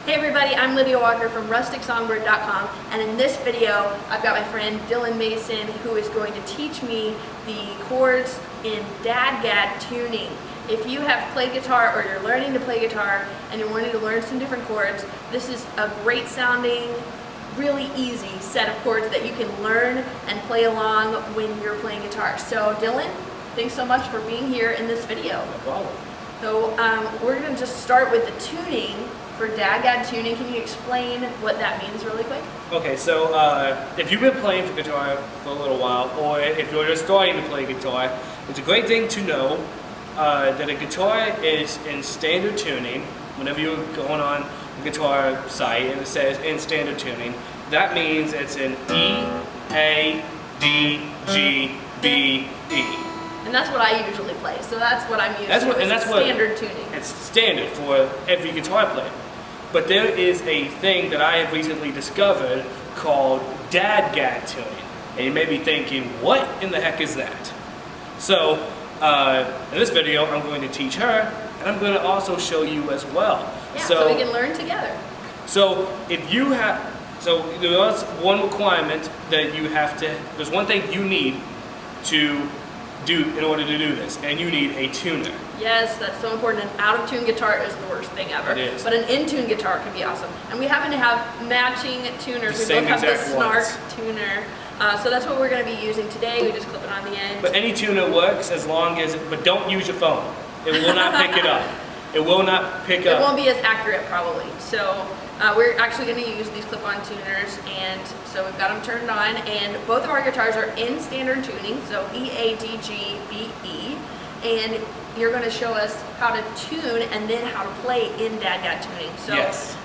Hey everybody, I'm Lydia Walker from rusticsongbird.com, and in this video I've got my friend Dylan Mason who is going to teach me the chords in DADGAD tuning. If you have played guitar or you're learning to play guitar and you're wanting to learn some different chords, this is a great sounding, really easy set of chords that you can learn and play along when you're playing guitar. So Dylan, thanks so much for being here in this video. No problem. So we're going to just start with the tuning for DADGAD tuning. Can you explain what that means really quick? Okay, so if you've been playing the guitar for a little while, or if you're just starting to play guitar, it's a great thing to know that a guitar is in standard tuning. Whenever you're going on the guitar site and it says in standard tuning, that means it's in E, A, D, G, B, E. And that's what I usually play, so that's what I'm using. That's standard tuning. It's standard for every guitar player. But there is a thing that I have recently discovered called DADGAD tuning. And you may be thinking, what in the heck is that? So, in this video, I'm going to teach her, and I'm going to also show you as well. Yeah, so we can learn together. So, if you have, there's one requirement that you have to, there's one thing you need to do in order to do this, and you need a tuner. Yes, that's so important. An out-of-tune guitar is the worst thing ever. It is. But an in-tune guitar can be awesome. And we happen to have matching tuners. We both have the Snark tuner. So that's what we're going to be using today. We just clip it on the end. But any tuner works as long as, but don't use your phone. It will not pick it up. It will not pick up. It won't be as accurate probably. So we're actually going to use these clip-on tuners, and so we've got them turned on, and both of our guitars are in standard tuning, so E, A, D, G, B, E, and you're going to show us how to tune and then how to play in DADGAD tuning. So, yes.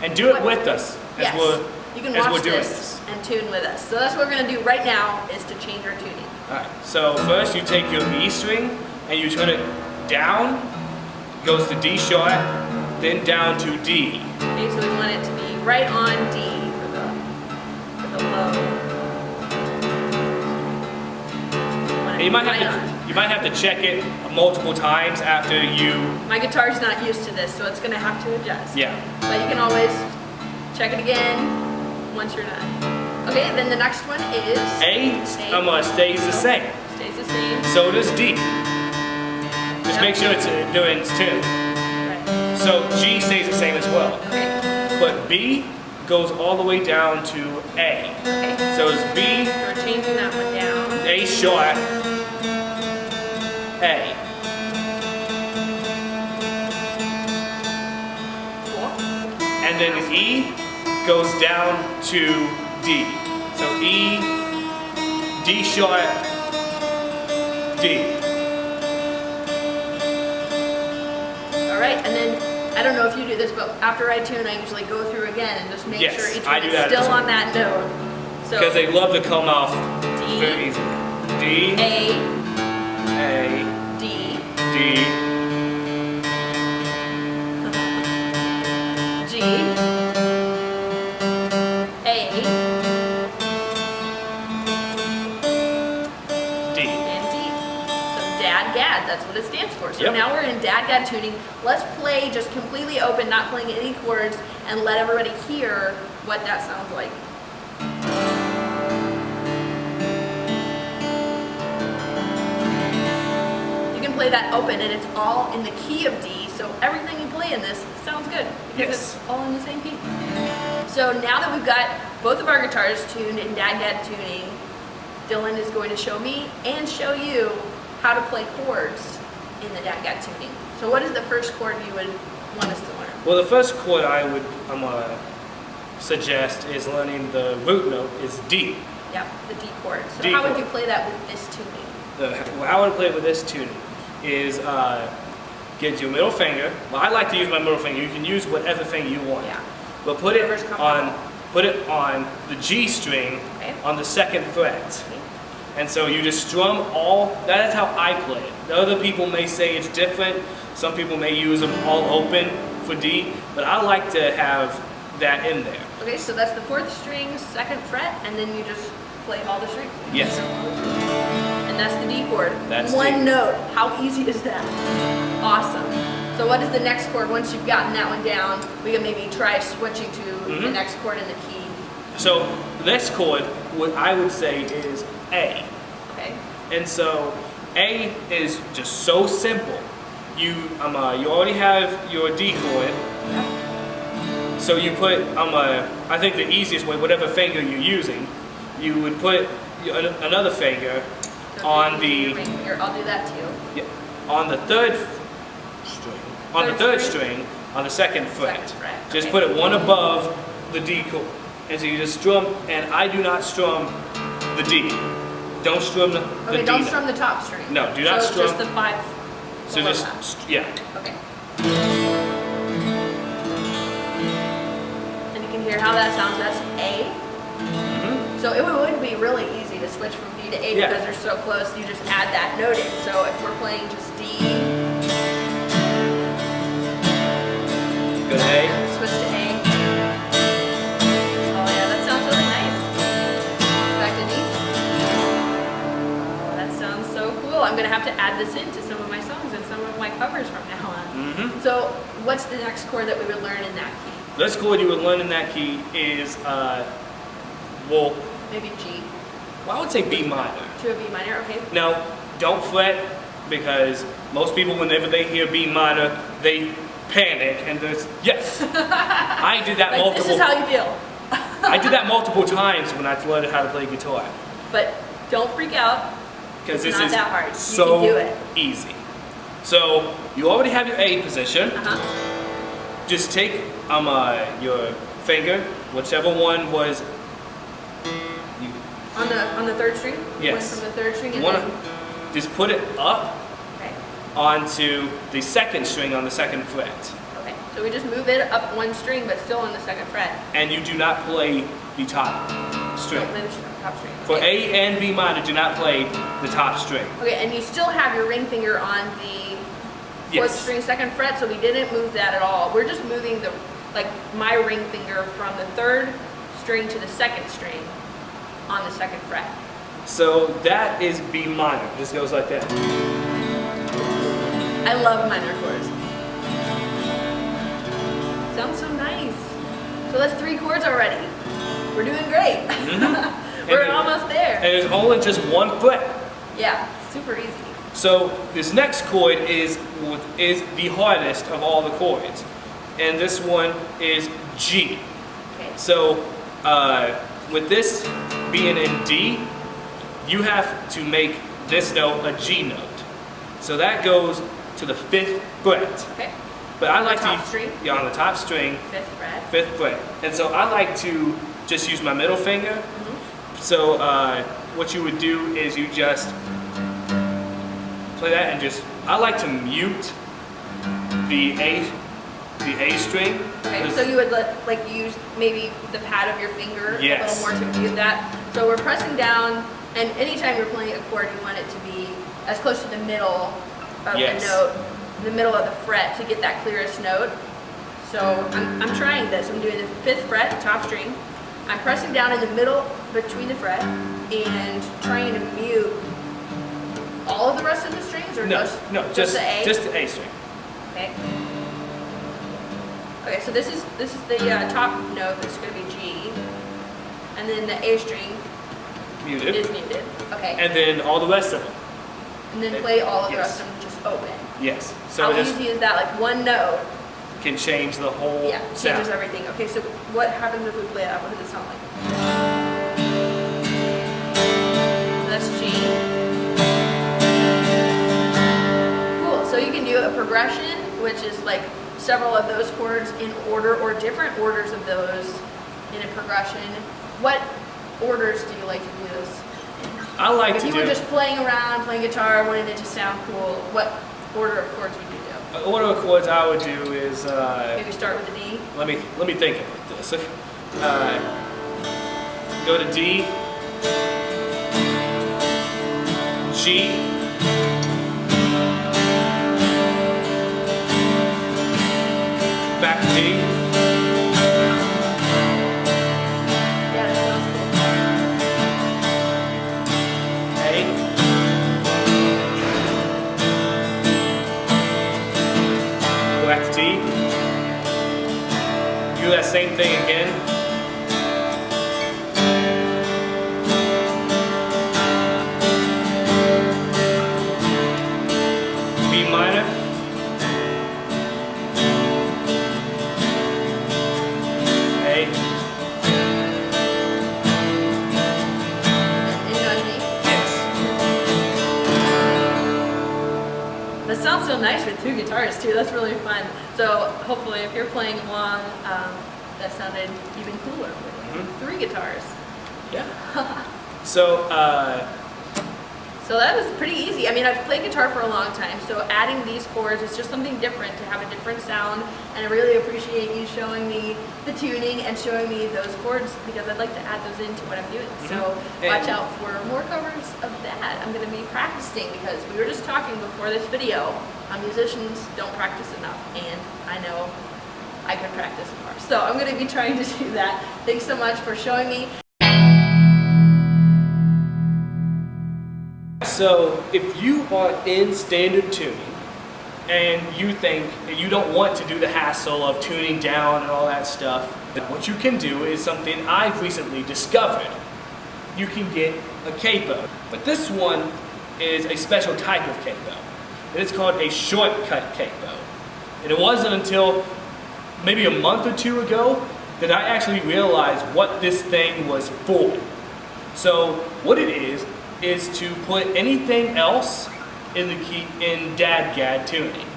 And do it with us as you can watch this and tune with us. So that's what we're going to do right now, is to change our tuning. Alright, so first you take your E string and you turn it down, goes to D sharp, then down to D. Okay, so we want it to be right on D for the low. You might have to check it multiple times after you. My guitar's not used to this, so it's going to have to adjust. Yeah. But you can always check it again once you're done. Okay, then the next one is A stays the same. Stays the same. So does D. Just make sure it's doing its tune. Right. So G stays the same as well. Okay. But B goes all the way down to A. Okay. So it's B. We're changing that one down. A sharp. A. Cool. And then E goes down to D. So E, D sharp, D. Alright, and then, I don't know if you do this, but after I tune, I usually go through again and just make sure each one is still on that note. Because they love to come off D, very easily. D, A, D, D, G, A, D. and D. So DADGAD, that's what it stands for. So Yep. now we're in DADGAD tuning. Let's play just completely open, not playing any chords, and let everybody hear what that sounds like. You can play that open, and it's all in the key of D, so everything you play in this sounds good, because it's all in the same key. So now that we've got both of our guitars tuned in DADGAD tuning, Dylan is going to show me and show you how to play chords in the DADGAD tuning. So what is the first chord you would want us to learn? Well, the first chord I'm gonna suggest is learning the root note is D. Yep, the D chord. So D how would chord. you play that with this tuning? How I would play it with this tuning is get your middle finger. Well, I like to use my middle finger. You can use whatever finger you want. Yeah. But put it on the G string on the second fret. Okay. And so you just strum all, that is how I play it. The other people may say it's different. Some people may use them all open for D, but I like to have that in there. Okay, so that's the 4th string, 2nd fret, and then you just play all the strings. Yes. And that's the D chord. That's one D. note. How easy is that? Awesome. So what is the next chord? Once you've gotten that one down, we can maybe try switching to the next chord in the key. So the next chord, what I would say is A. Okay. And so A is just so simple. You already have your D chord. Yep. So you put I think the easiest way, whatever finger you're using, you would put another finger So on your ring finger. I'll do that too. yeah, on the third string. On the third string, on the second fret. Just okay. put it one above the D chord. And so you just strum, and I do not strum the D. Don't strum the Okay, D. don't strum the top string. No, do not so strum. just the 5. So below just, that. yeah. Okay. And you can hear how that sounds. That's A. So it would be really easy to switch from B to A Yeah. because they're so close. You just add that note in. So if we're playing just D, Go to A. switch to A. Oh yeah, that sounds really nice. Back to D. Oh, that sounds so cool. I'm gonna have to add this into some of my songs and some of my covers from now on. So what's the next chord that we would learn in that key? The next chord you would learn in that key is, well, Maybe G. I would say B minor. To a B minor, okay. Now, don't fret, because most people, whenever they hear B minor, they panic and there's, yes. I did that Like, multiple. this is how you feel. I did that multiple times when I learned how to play guitar. But don't freak out. Because It's this not is that hard. You so can do it. easy. So you already have your A position. Just take your finger, whichever one was. On the third string? Yes. One from the third string and Wanna then, just put it up okay. onto the second string on the second fret, Okay. So we just move it up one string but still on the second fret. and you do not play the top string. Don't play the top string. For Okay. A and B minor, do not play the top string. Okay, and you still have your ring finger on the fourth Yes. string, second fret, so we didn't move that at all. We're just moving my ring finger from the third string to the second string on the second fret. So that is B minor. It just goes like that. I love minor chords. Sounds so nice. So that's 3 chords already. We're doing great. We're And almost there. And it's only just one fret. Yeah, super easy. So this next chord is the hardest of all the chords, and this one is G. Okay. So with this being in D, you have to make this note a G note. So that goes to the 5th fret. Okay. But I On the like top to string? Yeah, on the top string, 5th fret. 5th fret. And so I like to just use my middle finger. So what you would do is you just play that and just, I like to mute the A string. Okay, so you would use maybe the pad of your finger Yes. a little more to mute that. So we're pressing down, and anytime you're playing a chord, you want it to be as close to the middle of Yes. the note, the middle of the fret to get that clearest note. So I'm trying this. I'm doing the 5th fret, top string. I'm pressing down in the middle between the fret and trying to mute all of the rest of the strings, or just the A? Just the A string. Okay. Okay, so this is the top note. This is going to be G, and then the A string Muted. is muted. Okay, And then all the rest of them. and then play all of the yes. rest of them just open. Yes. So How it just easy is that? Like one note, can change the whole yeah, changes sound. everything. Okay, so what happens if we play it up? What does it sound like? So that's G. Cool. So you can do a progression, which is like several of those chords in order, or different orders of those in a progression. What orders do you like to do those in? I like If to you do. were just playing around, playing guitar, wanted it to sound cool, what order of chords would you do? One of the chords I would do is Maybe start with the D. let me think about this. Go to D, G, back to D, Yeah, that sounds A, Do that same thing again. B minor. A. Yes. That sounds so nice with 2 guitars too. That's really fun. So hopefully, if you're playing along, that sounded even cooler with 3 guitars. Yeah. So. So that was pretty easy. I mean, I've played guitar for a long time, so adding these chords is just something different to have a different sound, and I really appreciate you showing me the tuning and showing me those chords because I'd like to add those into what I'm doing. So watch out for more covers of that. I'm going to be practicing because we were just talking before this video. Musicians don't practice enough, and I know I could practice more. So I'm going to be trying to do that. Thanks so much for showing me. So if you are in standard tuning and you think that you don't want to do the hassle of tuning down and all that stuff, what you can do is something I've recently discovered. You can get a capo, but this one is a special type of capo. And it's called a shortcut capo. And it wasn't until maybe a month or 2 ago that I actually realized what this thing was for. So what it is to put anything else in the key in DADGAD tuning.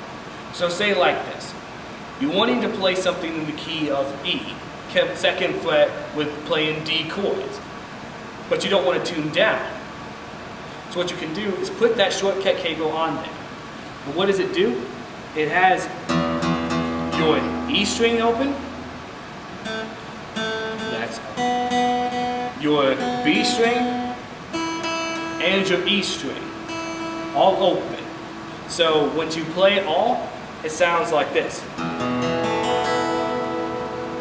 So say like this. You're wanting to play something in the key of E, kept 2nd fret with playing D chords, but you don't want to tune down. So what you can do is put that shortcut capo on there. And what does it do? It has your E string open. That's your B string. And your E string, all open. So once you play it all, it sounds like this,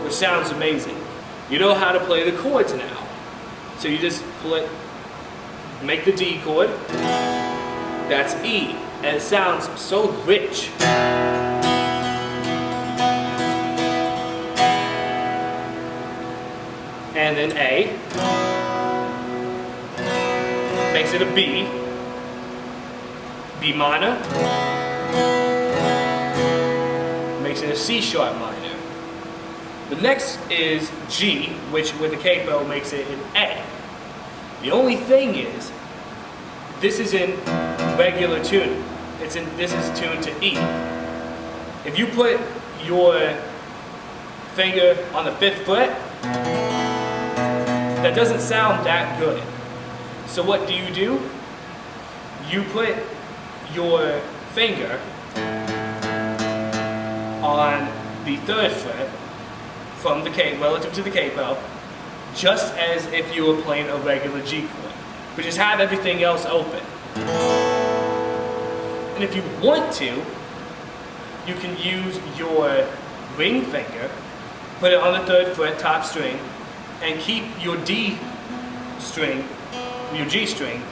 which sounds amazing. You know how to play the chords now. So you just make the D chord, that's E, and it sounds so rich. And then A. Makes it a B, B minor, makes it a C sharp minor. The next is G, which with the capo makes it an A. The only thing is, this is in regular tuning. This is tuned to E. If you put your finger on the 5th fret, that doesn't sound that good. So what do? You put your finger on the 3rd fret from the capo, relative to the capo, just as if you were playing a regular G chord, but just have everything else open. And if you want to, you can use your ring finger, put it on the 3rd fret, top string, and keep your D string, your G string,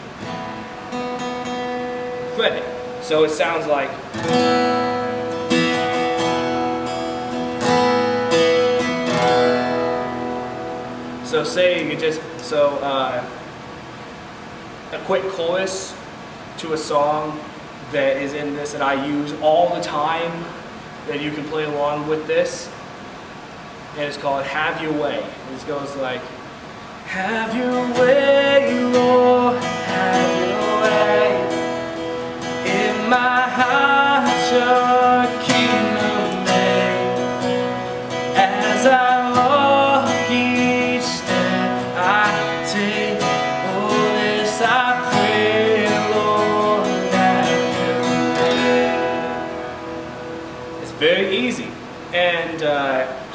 fretted. So it sounds like. So say you just, a quick chorus to a song that is in this that I use all the time, that you can play along with this, and it's called Have Your Way. And it goes like, have your way, Lord, have your way. In my heart, your kingdom made. As I walk each step I take, oh this I pray, Lord, have your way. It's very easy. And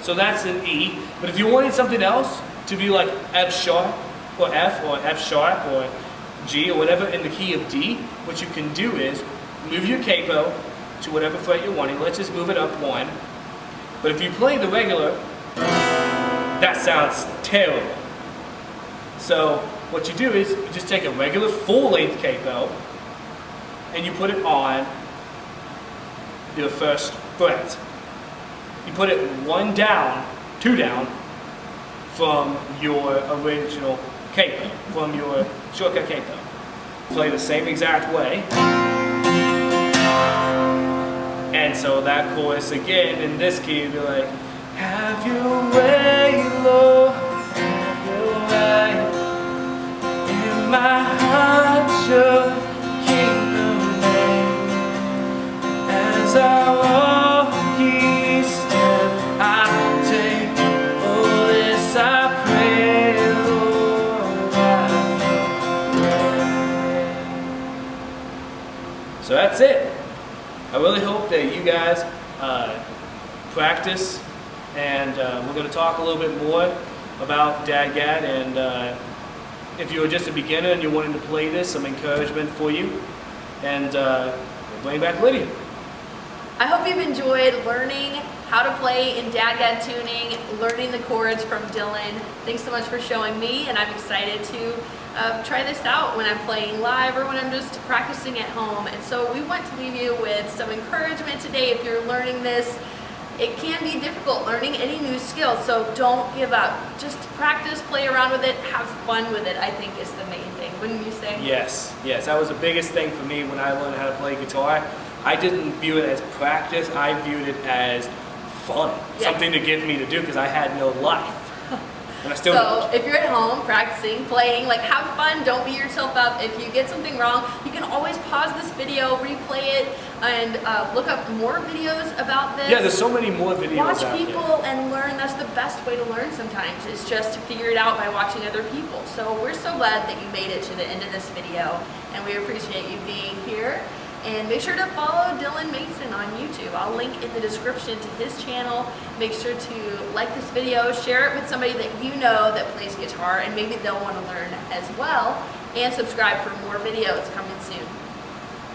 so that's an E. But if you wanted something else, to be like F sharp or F sharp or G or whatever in the key of D, what you can do is move your capo to whatever fret you're wanting. Let's just move it up 1. But if you play the regular, that sounds terrible. So what you do is you just take a regular full-length capo and you put it on your 1st fret. You put it 1 down 2 down from your original capo, from your shortcut capo. Play the same exact way. And so that chorus again in this key would be like, have your way, Lord, have your way. In my heart, your kingdom reign. As I walk each step I take, oh this I pray, Lord, have your way. So that's it. I really hope that you guys practice, and we're going to talk a little bit more about DADGAD, and if you're just a beginner and you're wanting to play this, some encouragement for you, and bring back Lydia. I hope you've enjoyed learning how to play in DADGAD tuning, learning the chords from Dylan. Thanks so much for showing me, and I'm excited to try this out when I'm playing live or when I'm just practicing at home. And so we want to leave you with some encouragement today. If you're learning this, it can be difficult learning any new skill, so don't give up. Just practice, play around with it, have fun with it, I think is the main thing, wouldn't you say? Yes, that was the biggest thing for me when I learned how to play guitar. I didn't view it as practice, I viewed it as fun, something to give me to do because I had no life. And I still so if you're at home practicing, playing, like have fun, don't beat yourself up. If you get something wrong, you can always pause this video, replay it, and look up more videos about this. Yeah, there's so many more videos Watch out people there. and learn. That's the best way to learn sometimes, is just to figure it out by watching other people. So we're so glad that you made it to the end of this video, and we appreciate you being here. And make sure to follow Dylan Mason on YouTube. I'll link in the description to his channel. Make sure to like this video, share it with somebody that you know that plays guitar, and maybe they'll want to learn as well. And subscribe for more videos coming soon.